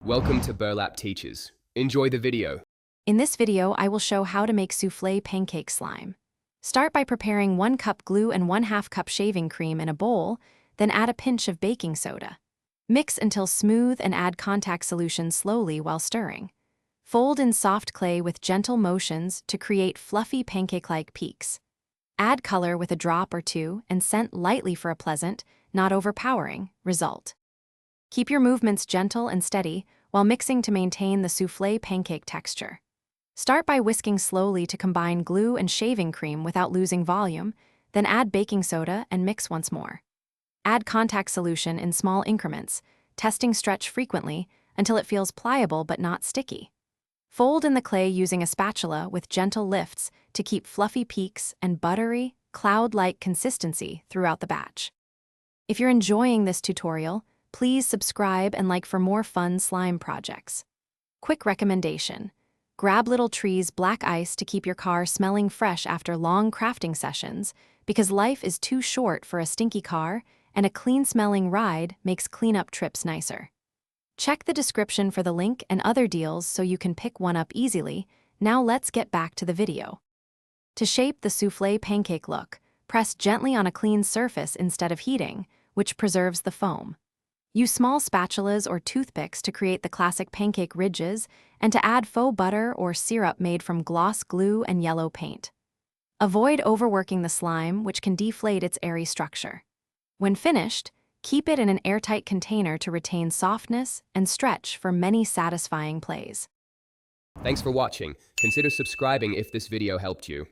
Welcome to Burlap Teachers. Enjoy the video. In this video, I will show how to make souffle pancake slime. Start by preparing 1 cup glue and 1/2 cup shaving cream in a bowl, then add a pinch of baking soda. Mix until smooth and add contact solution slowly while stirring. Fold in soft clay with gentle motions to create fluffy pancake-like peaks. Add color with a drop or two and scent lightly for a pleasant, not overpowering, result. Keep your movements gentle and steady while mixing to maintain the souffle pancake texture. Start by whisking slowly to combine glue and shaving cream without losing volume, then add baking soda and mix once more. Add contact solution in small increments, testing stretch frequently until it feels pliable but not sticky. Fold in the clay using a spatula with gentle lifts to keep fluffy peaks and buttery, cloud-like consistency throughout the batch. If you're enjoying this tutorial, please subscribe and like for more fun slime projects. Quick recommendation: grab Little Tree's black ice to keep your car smelling fresh after long crafting sessions, because life is too short for a stinky car, and a clean-smelling ride makes cleanup trips nicer. Check the description for the link and other deals so you can pick one up easily. Now let's get back to the video. To shape the souffle pancake look, press gently on a clean surface instead of heating, which preserves the foam. Use small spatulas or toothpicks to create the classic pancake ridges and to add faux butter or syrup made from gloss glue and yellow paint. Avoid overworking the slime, which can deflate its airy structure. When finished, keep it in an airtight container to retain softness and stretch for many satisfying plays. Thanks for watching. Consider subscribing if this video helped you.